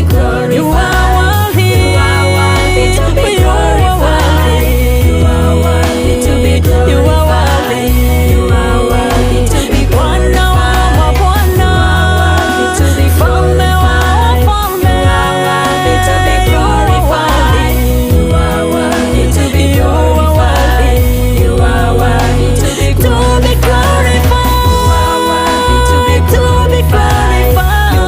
glorified. You are worthy. You are worthy to be glorified. You are worthy to be glorified. You are worthy. You are worthy to be glorified. You are worthy to be glorified. You are worthy to be glorified. You are worthy to be glorified. You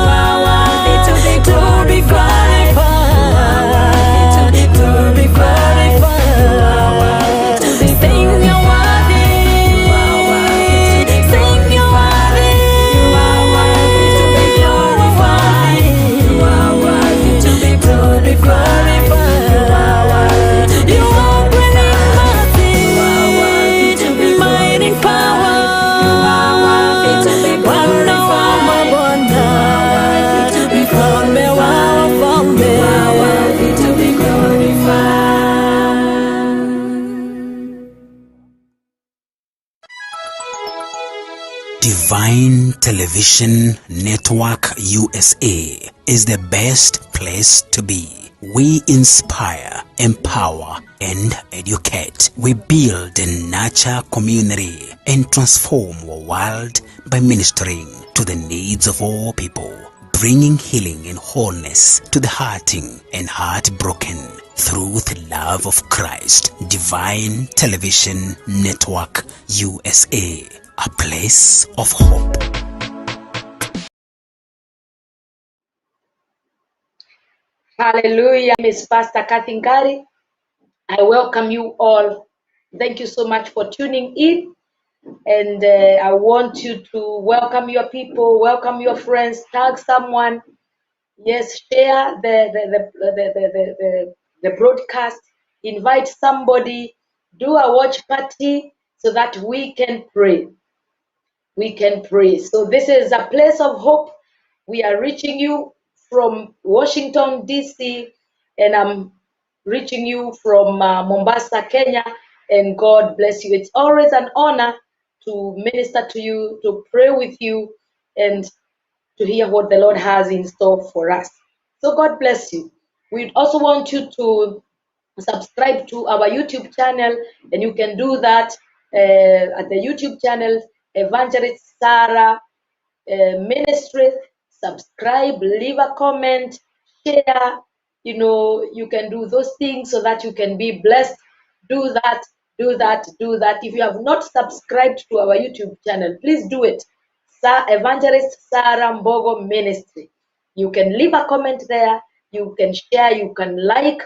are worthy to be glorified. Divine Television Network USA is the best place to be. We inspire, empower, and educate. We build and nurture community and transform our world by ministering to the needs of all people, bringing healing and wholeness to the hurting and heartbroken through the love of Christ. Divine Television Network USA, a place of hope. Hallelujah, Miss Pastor Kathy Ngari. I welcome you all. Thank you so much for tuning in. And I want you to welcome your people, welcome your friends, tag someone. Yes, share the broadcast, invite somebody, do a watch party so that we can pray. We can pray. So this is a place of hope. We are reaching you from Washington, D.C., and I'm reaching you from Mombasa, Kenya, and God bless you. It's always an honor to minister to you, to pray with you, and to hear what the Lord has in store for us. So God bless you. We also want you to subscribe to our YouTube channel, and you can do that at the YouTube channel, Evangelist Sarah Ministry. Subscribe, leave a comment, share. You can do those things so that you can be blessed. Do that, do that, do that. If you have not subscribed to our YouTube channel, please do it. Evangelist Sarah Mbogo Ministry. You can leave a comment there. You can share. You can like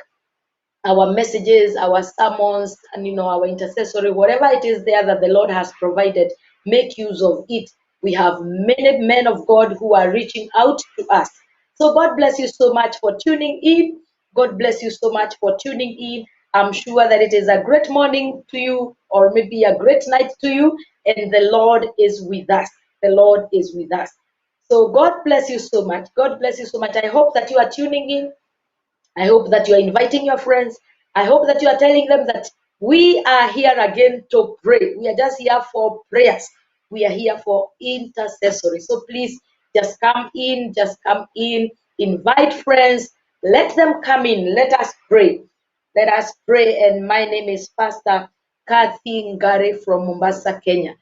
our messages, our sermons, and our intercessory, whatever it is there that the Lord has provided. Make use of it. We have many men of God who are reaching out to us. So God bless you so much for tuning in. God bless you so much for tuning in. I'm sure that it is a great morning to you, or maybe a great night to you, and the Lord is with us. The Lord is with us. So God bless you so much. God bless you so much. I hope that you are tuning in. I hope that you are inviting your friends. I hope that you are telling them that we are here again to pray. We are just here for prayers. We are here for intercessory. So please just come in, invite friends, let them come in. Let us pray. Let us pray. And my name is Pastor Kathy Ngari from Mombasa, Kenya.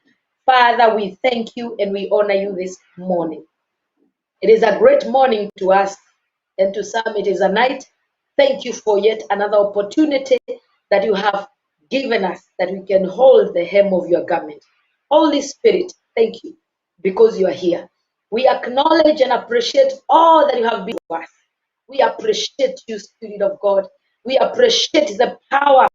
Father, we thank you and we honor you this morning. It is a great morning to us, and to some it is a night. Thank you for yet another opportunity that you have given us, that we can hold the hem of your garment. Holy Spirit, thank you because you are here. We acknowledge and appreciate all that you have been to us. We appreciate you, Spirit of God. We appreciate the power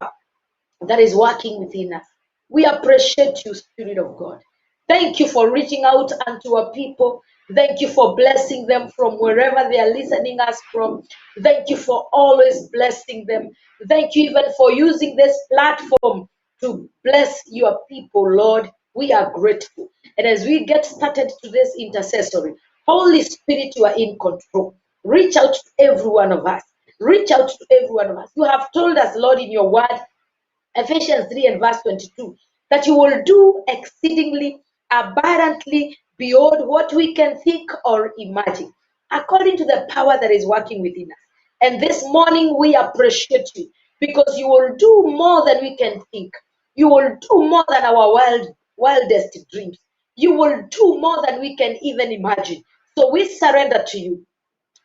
that is working within us. We appreciate you, Spirit of God. Thank you for reaching out unto our people. Thank you for blessing them from wherever they are listening us from. Thank you for always blessing them. Thank you even for using this platform to bless your people, Lord. We are grateful. And as we get started to this intercessory, Holy Spirit, you are in control. Reach out to every one of us. Reach out to every one of us. You have told us, Lord, in your word, Ephesians 3 and verse 22, that you will do exceedingly abundantly beyond what we can think or imagine. according to the power that is working within us. And this morning we appreciate you because you will do more than we can think. You will do more than our wildest dreams. You will do more than we can even imagine. So we surrender to you.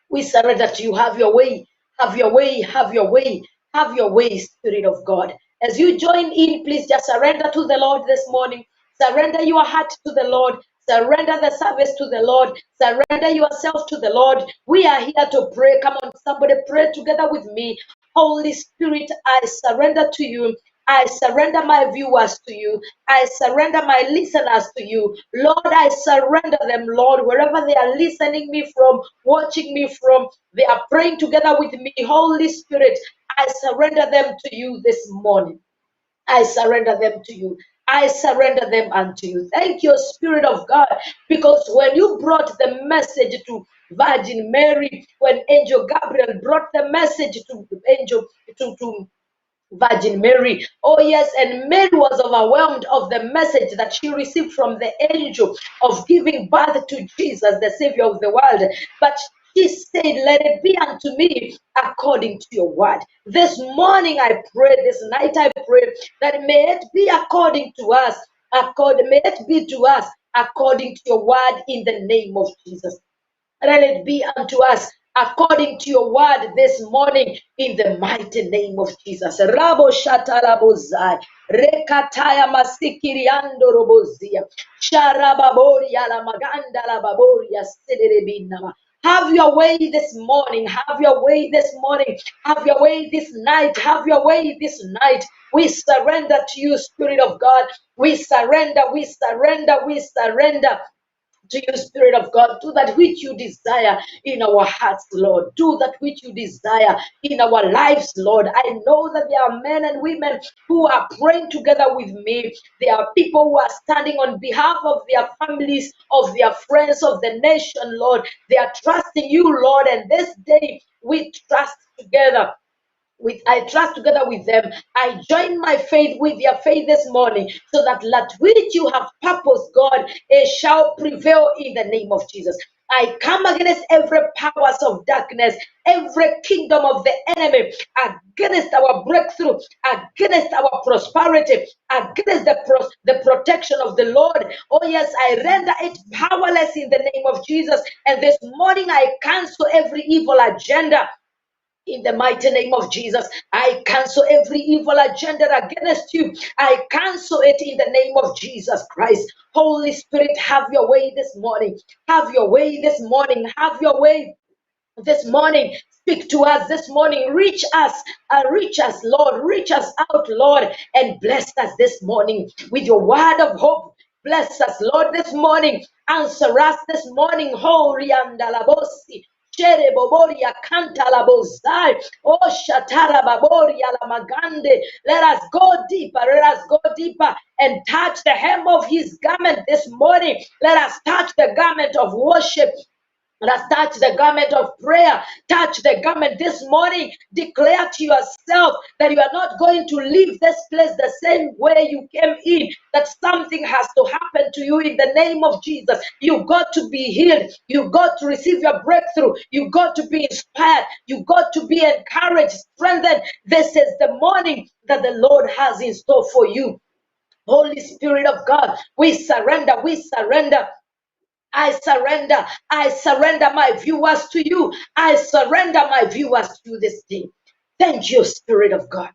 We surrender to you. Have your way. Have your way. Have your way. Have your way, Spirit of God. As you join in, please just surrender to the Lord this morning. Surrender your heart to the Lord. Surrender the service to the Lord. Surrender yourself to the Lord. We are here to pray. Come on, somebody pray together with me. Holy Spirit, I surrender to you. I surrender my viewers to you. I surrender my listeners to you. Lord, I surrender them, Lord, wherever they are listening me from, watching me from, they are praying together with me. Holy Spirit, I surrender them to you this morning. I surrender them to you. I surrender them unto you. Thank you, Spirit of God, because when you brought the message to Virgin Mary, when Angel Gabriel brought the message to Angel to Virgin Mary. Oh, yes, and Mary was overwhelmed of the message that she received from the angel of giving birth to Jesus, the Savior of the world. But she said, let it be unto me according to your word. This morning I pray, this night I pray, that may it be according to us, may it be to us according to your word in the name of Jesus. Let it be unto us according to your word this morning in the mighty name of Jesus. Rabo shatarabozai. Rekataya masikiriando robozia. Sharababoria la maganda la baboria sederebinama. Have your way this morning. Have your way this morning. Have your way this night. Have your way this night. We surrender to you, Spirit of God. We surrender. We surrender. We surrender to you, Spirit of God. Do that which you desire in our hearts, Lord. Do that which you desire in our lives, Lord. I know that there are men and women who are praying together with me. There are people who are standing on behalf of their families, of their friends, of the nation, Lord. They are trusting you, Lord. And this day we trust together. I trust together with them. I join my faith with their faith this morning, so that which you have purposed, God, it shall prevail in the name of Jesus. I come against every powers of darkness, every kingdom of the enemy, against our breakthrough, against our prosperity, against the protection of the Lord. Oh yes, I render it powerless in the name of Jesus. And this morning I cancel every evil agenda in the mighty name of Jesus. I cancel every evil agenda against you. I cancel it in the name of Jesus Christ. Holy Spirit, have your way this morning. Have your way this morning. Have your way this morning. Speak to us this morning. Reach us, Lord. Reach us out, Lord, and bless us this morning with your word of hope. Bless us, Lord, this morning. Answer us this morning. Holy and alabosi. Shere boboria kanta la bozai. Oh shatara baboria la magande. Let us go deeper. Let us go deeper and touch the hem of his garment this morning. Let us touch the garment of worship. Let us touch the garment of prayer. Touch the garment this morning. Declare to yourself that you are not going to leave this place the same way you came in. That something has to happen to you in the name of Jesus. You got to be healed. You got to receive your breakthrough. You got to be inspired. You got to be encouraged, strengthened. This is the morning that the Lord has in store for you. Holy Spirit of God, we surrender. We surrender. I surrender. I surrender my viewers to you. I surrender my viewers to you this day. Thank you, Spirit of God.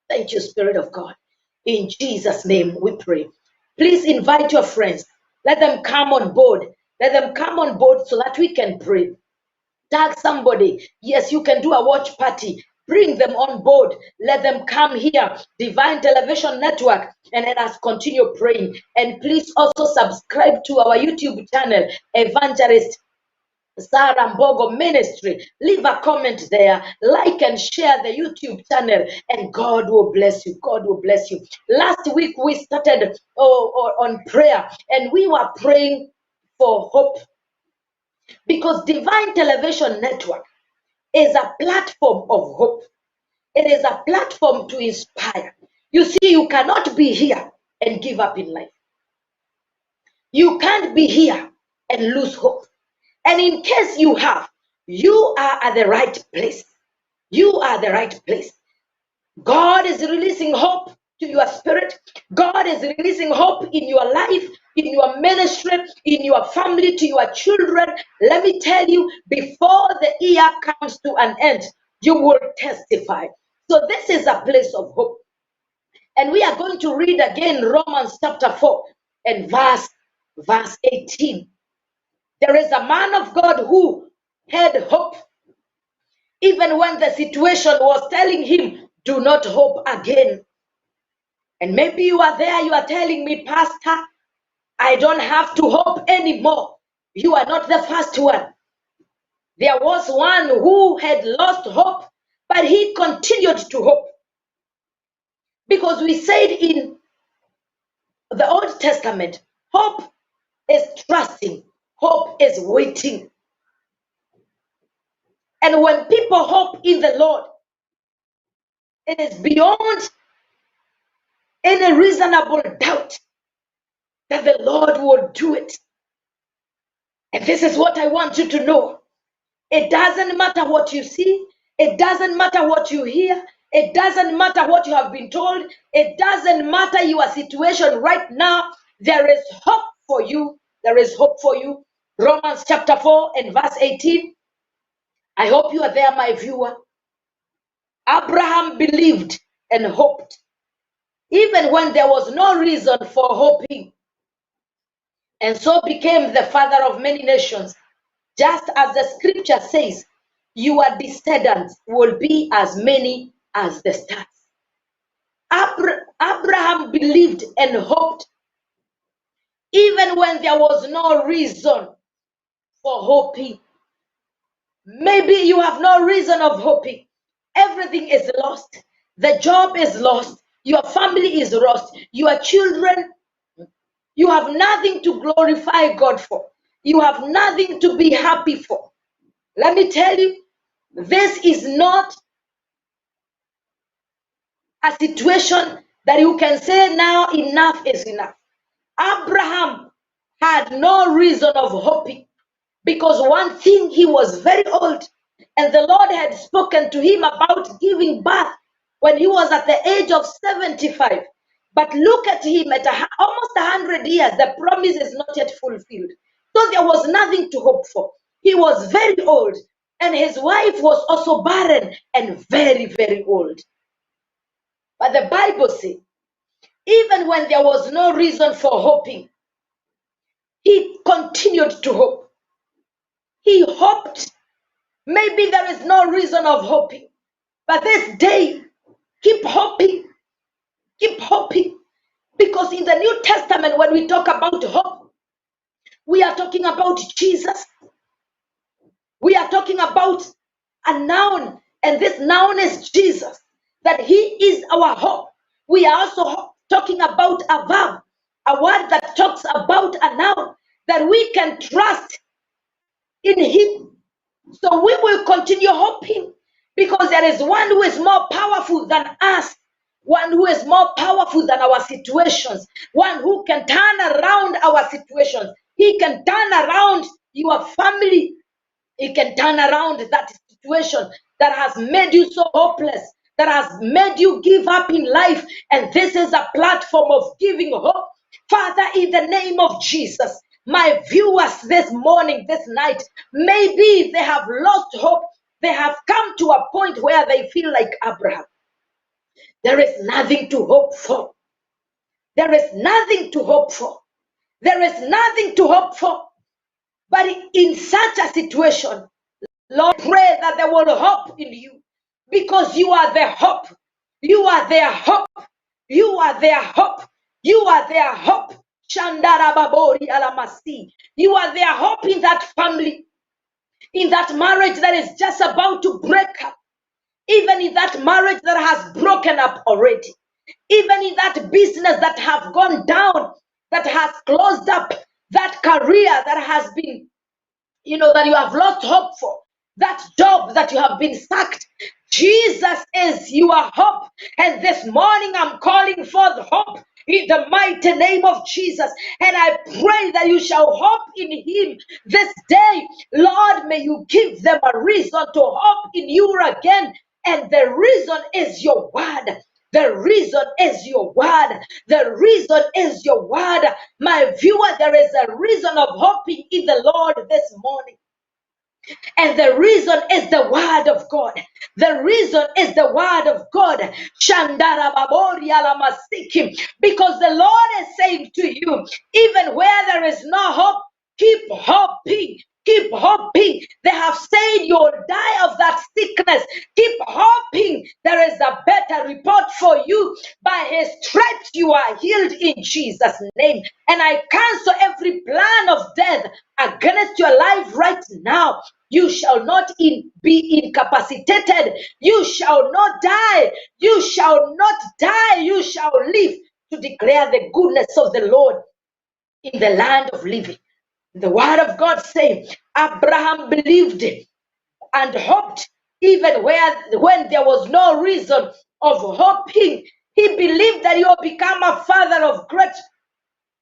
Thank you, Spirit of God. In Jesus' name we pray. Please invite your friends. Let them come on board. Let them come on board so that we can pray. Tag somebody. Yes, you can do a watch party. Bring them on board. Let them come here. Divine Television Network. And let us continue praying. And please also subscribe to our YouTube channel, Evangelist Sarah Mbogo Ministry. Leave a comment there. Like and share the YouTube channel. And God will bless you. God will bless you. Last week we started on prayer. And we were praying for hope. Because Divine Television Network is a platform of hope. It is a platform to inspire. You see, you cannot be here and give up in life. You can't be here and lose hope. And in case you have, you are at the right place. You are the right place. God is releasing hope to your spirit. God is releasing hope in your life, in your ministry, in your family, to your children. Let me tell you, before the year comes to an end, you will testify. So this is a place of hope. And we are going to read again Romans chapter 4 and verse 18. There is a man of God who had hope even when the situation was telling him, do not hope again. And maybe you are there, you are telling me, Pastor, I don't have to hope anymore. You are not the first one. There was one who had lost hope, but he continued to hope. Because we said in the Old Testament, hope is trusting, hope is waiting. And when people hope in the Lord, it is beyond any reasonable doubt that the Lord will do it. And this is what I want you to know. It doesn't matter what you see. It doesn't matter what you hear. It doesn't matter what you have been told. It doesn't matter your situation right now. There is hope for you. There is hope for you. Romans chapter 4 and verse 18. I hope you are there, my viewer. Abraham believed and hoped, even when there was no reason for hoping, and so became the father of many nations. Just as the scripture says, your descendants will be as many as the stars. Abraham believed and hoped, even when there was no reason for hoping. Maybe you have no reason of hoping. Everything is lost. The job is lost. Your family is lost. Your children, you have nothing to glorify God for. You have nothing to be happy for. Let me tell you, this is not a situation that you can say now enough is enough. Abraham had no reason of hoping, because one thing, he was very old, and the Lord had spoken to him about giving birth when he was at the age of 75. But look at him at almost 100 years, the promise is not yet fulfilled. So there was nothing to hope for. He was very old, and his wife was also barren and very, very old. But the Bible says, even when there was no reason for hoping, he continued to hope. He hoped. Maybe there is no reason of hoping, but this day, keep hoping. Keep hoping. Because in the New Testament, when we talk about hope, we are talking about Jesus. We are talking about a noun, and this noun is Jesus, that he is our hope. We are also talking about a verb, a word that talks about a noun, that we can trust in him. So we will continue hoping, because there is one who is more powerful than us, one who is more powerful than our situations, one who can turn around our situations. He can turn around your family. He can turn around that situation that has made you so hopeless, that has made you give up in life. And this is a platform of giving hope. Father, in the name of Jesus, my viewers this morning, this night, maybe they have lost hope. They have come to a point where they feel like Abraham. There is nothing to hope for. There is nothing to hope for. There is nothing to hope for. But in such a situation, Lord, pray that they will hope in you, because you are their hope. You are their hope. You are their hope. You are their hope. Shandara babori alamasi. You are their hope in that family, in that marriage that is just about to break up, even in that marriage that has broken up already, even in that business that have gone down, that has closed up, that career that has been, that you have lost hope for, that job that you have been sacked. Jesus is your hope. And this morning I'm calling for the hope. in the mighty name of Jesus. And I pray that you shall hope in him this day. Lord, may you give them a reason to hope in you again. And the reason is your word. The reason is your word. The reason is your word. My viewer, there is a reason of hoping in the Lord this morning. And the reason is the word of God. The reason is the word of God. Shandara babori alamasiki. Because the Lord is saying to you, even where there is no hope, keep hoping. Keep hoping. They have said you'll die of that sickness. Keep hoping. There is a better report for you. By his stripes you are healed in Jesus' name. And I cancel every plan of death against your life right now. You shall not be incapacitated. You shall not die. You shall not die. You shall live to declare the goodness of the Lord in the land of living. The word of God saying, Abraham believed and hoped even when there was no reason of hoping. He believed that he would become a father of great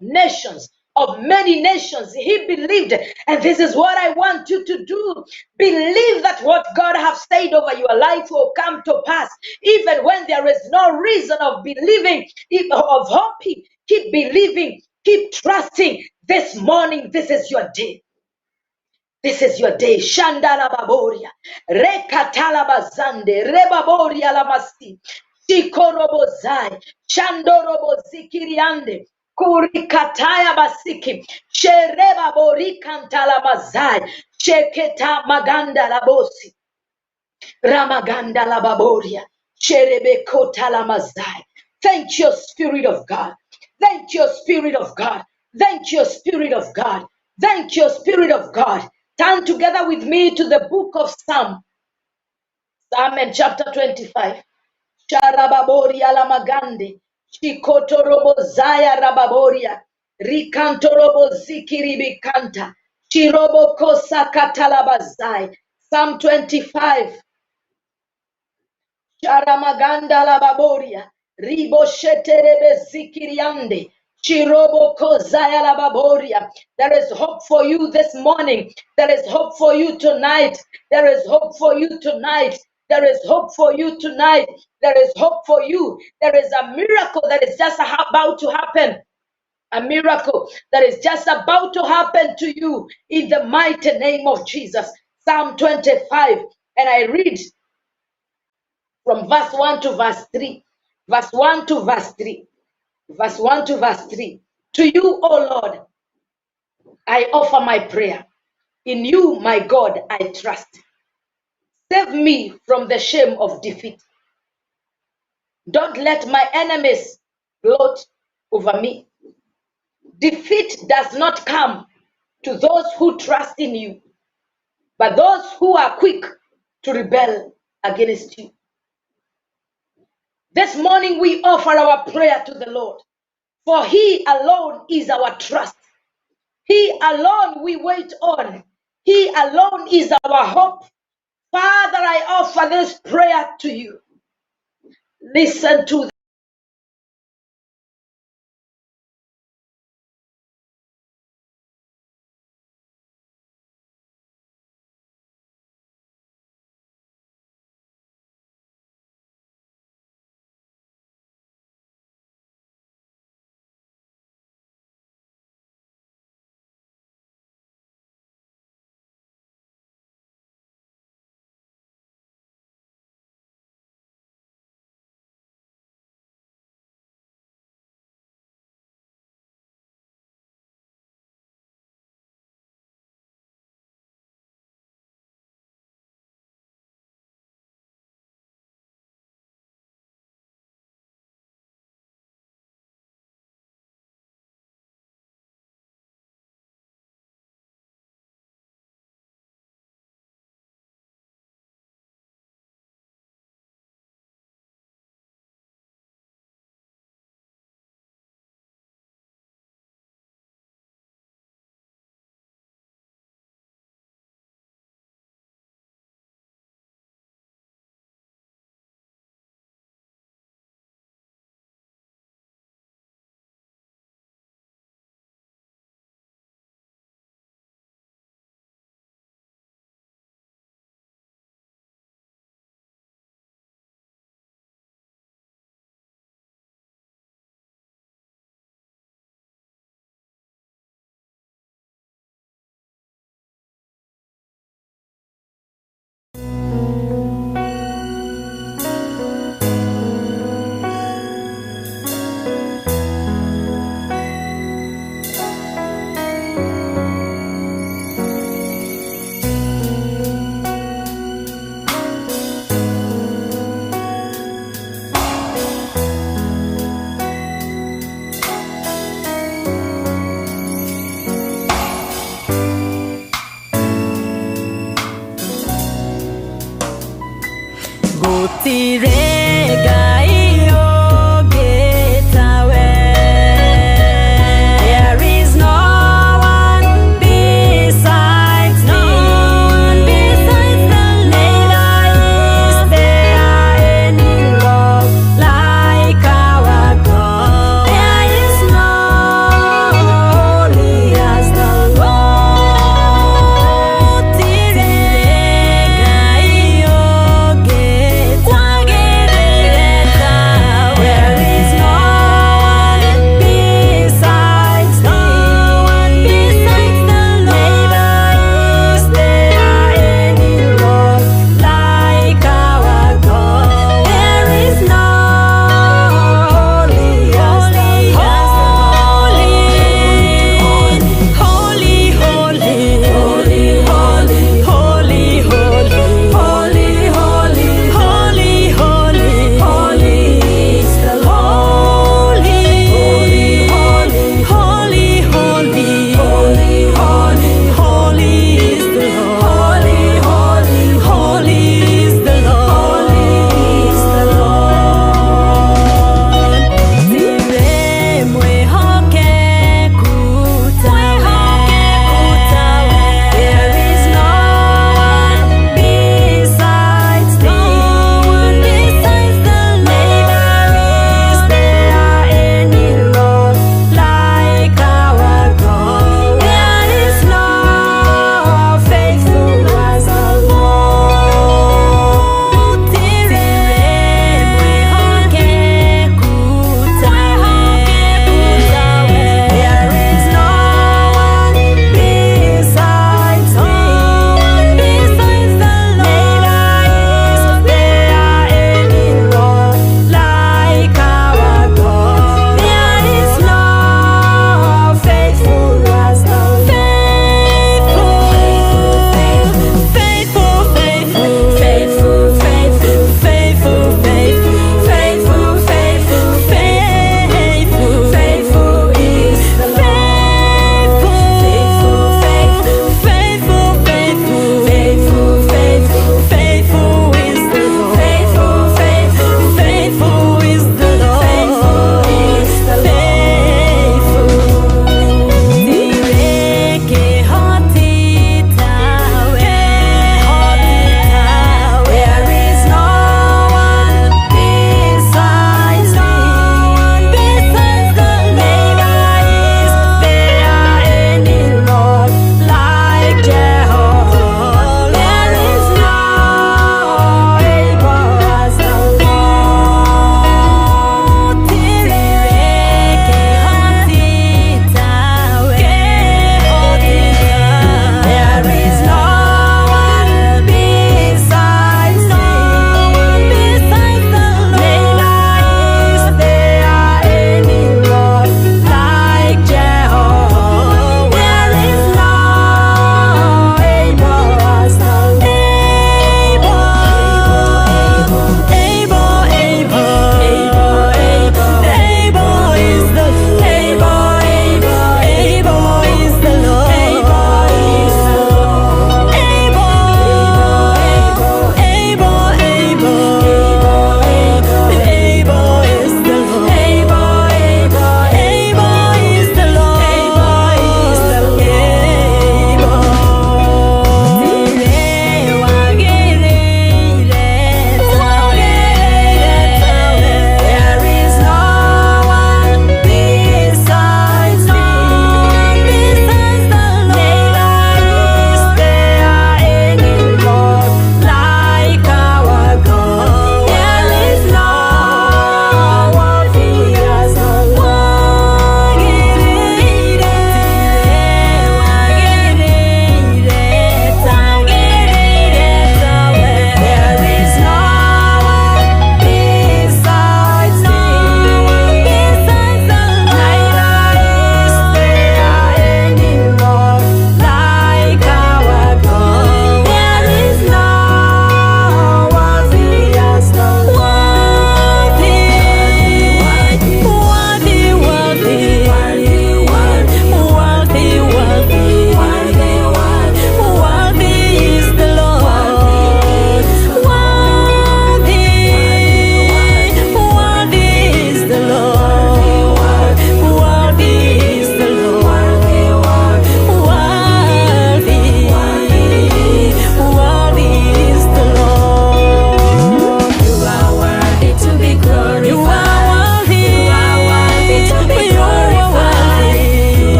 nations, of many nations. He believed, and this is what I want you to do. Believe that what God has said over your life will come to pass, even when there is no reason of believing, of hoping. Keep believing, keep trusting. This morning, this is your day. This is your day. Shandala baboria. Rekatala bazande. Rebaboria lamasi. Shikorobozai. Shandorobo zikiriande. Kurikataya basiki. Shereba borikantala mazai. Sheketa maganda labosi. Ramaganda lababoria. Sherebekota lamazai. Thank you, Spirit of God. Thank you, Spirit of God. Thank you, Spirit of God. Thank you, Spirit of God. Turn together with me to the book of Psalm and chapter 25. Sharababoria lamagande. Shikotorobo zaya rababoria. Rikantorobo zikiribikanta. Shirobo kosa katalabazai. Psalm 25. Sharamaganda la baboria, ribo sheterebe zikiriande, chirobo kozaya la baboria. There is hope for you this morning. There is hope for you tonight. There is hope for you tonight. There is hope for you tonight. There is hope for you. There is a miracle that is just about to happen. A miracle that is just about to happen to you in the mighty name of Jesus. Psalm 25. And I read from verse 1 to verse 3. Verse 1 to verse 3. Verse 1 to verse 3. To you, O Lord, I offer my prayer. In you, my God, I trust. Save me from the shame of defeat. Don't let my enemies gloat over me. Defeat does not come to those who trust in you, but those who are quick to rebel against you. This morning we offer our prayer to the Lord, for he alone is our trust. He alone we wait on. He alone is our hope. Father, I offer this prayer to you. Listen to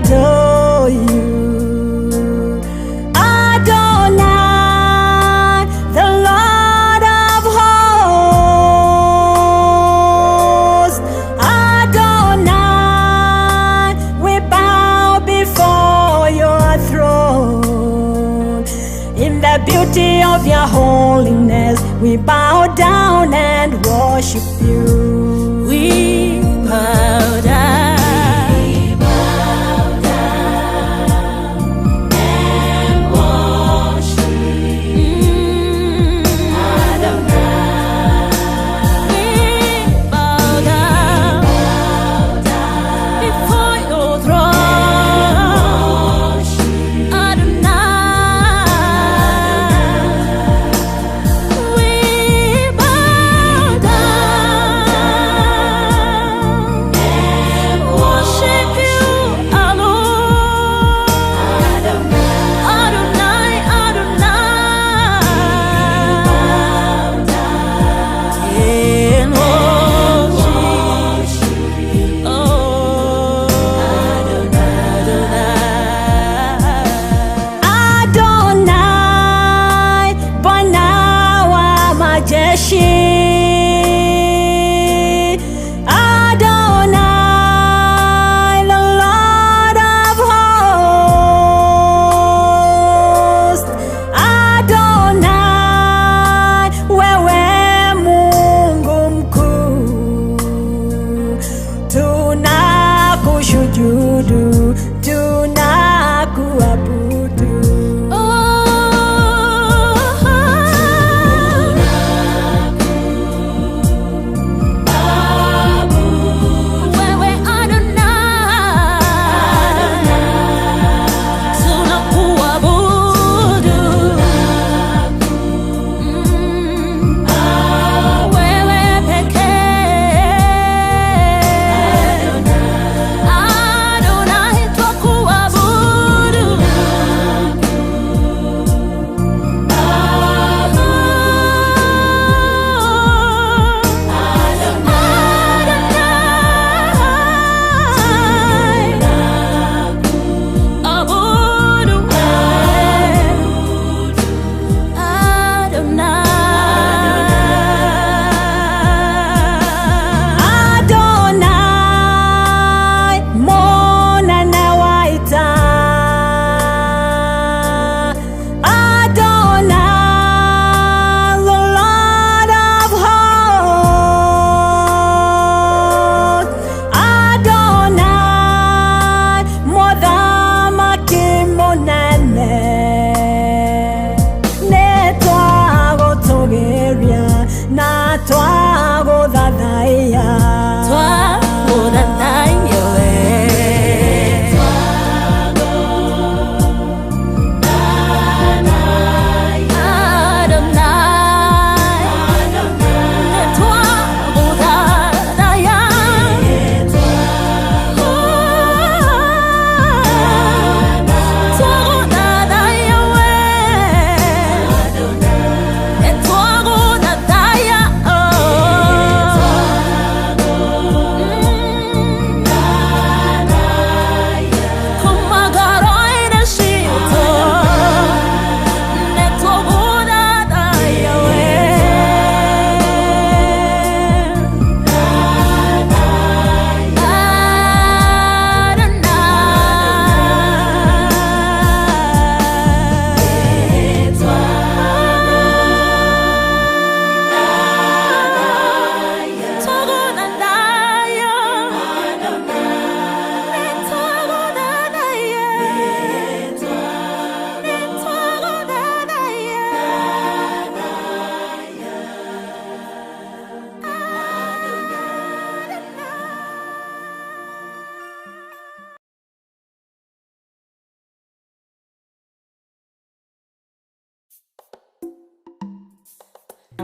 adore you. Adonai, the Lord of hosts. Adonai, we bow before your throne. In the beauty of your holiness, we bow down and worship you. We bow down. Adonai, the Lord of hosts. Adonai, wewe Mungu mkuu, tunakushujudu, tunakuabudu.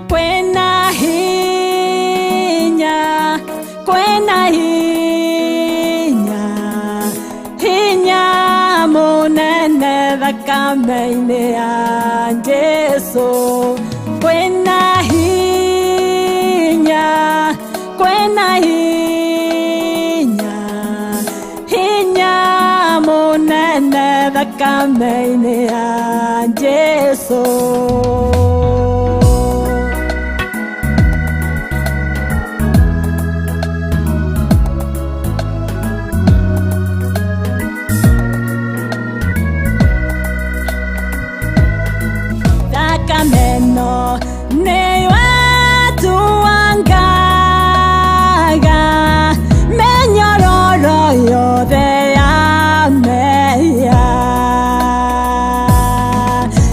Kwena hinya, kwena hinya, hinya munene thakame-inĩ ya Jesũ. Kwena hinya, kwena hinya, hinya thakame-inĩ ya Jesũ. Thakame ĩno nĩyo ĩtuangaga mĩnyororo yothe ya mehia.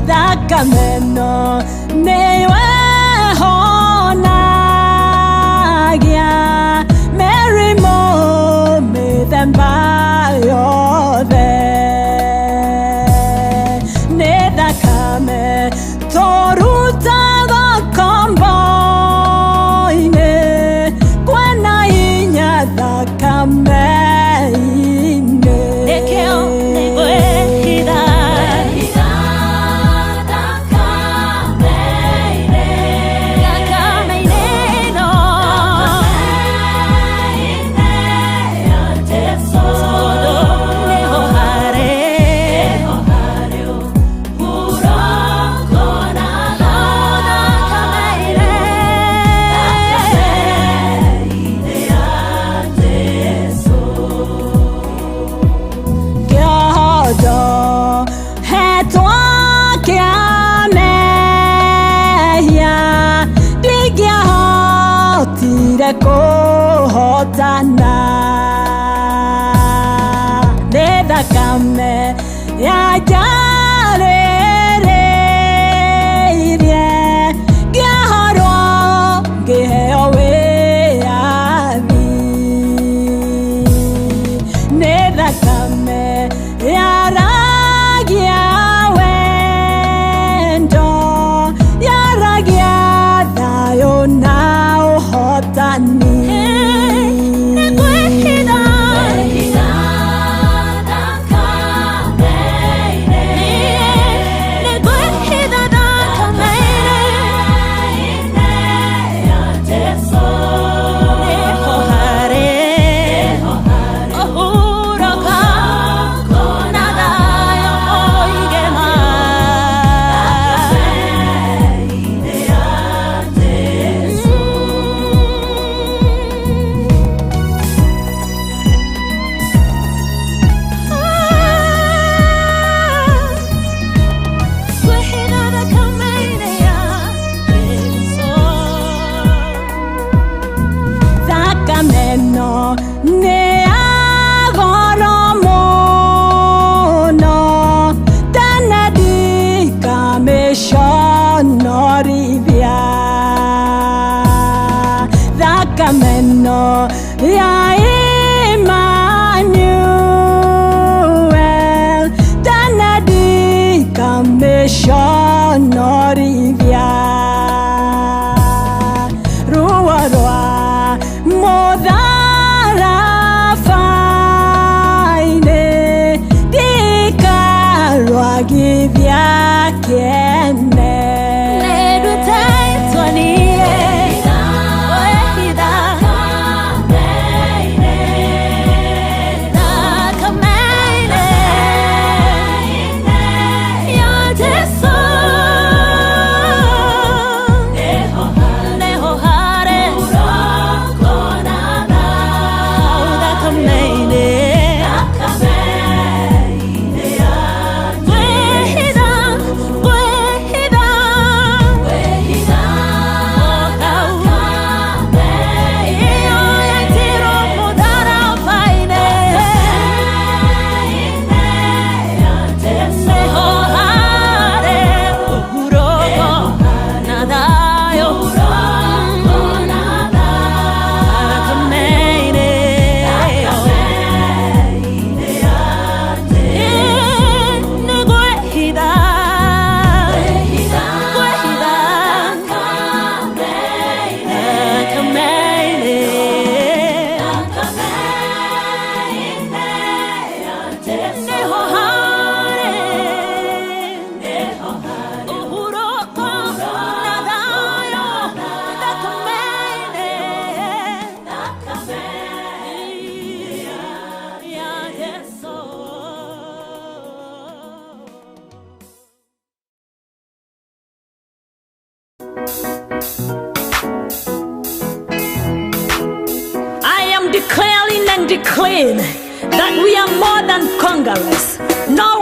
Thakame ĩno declaring that we are more than conquerors. No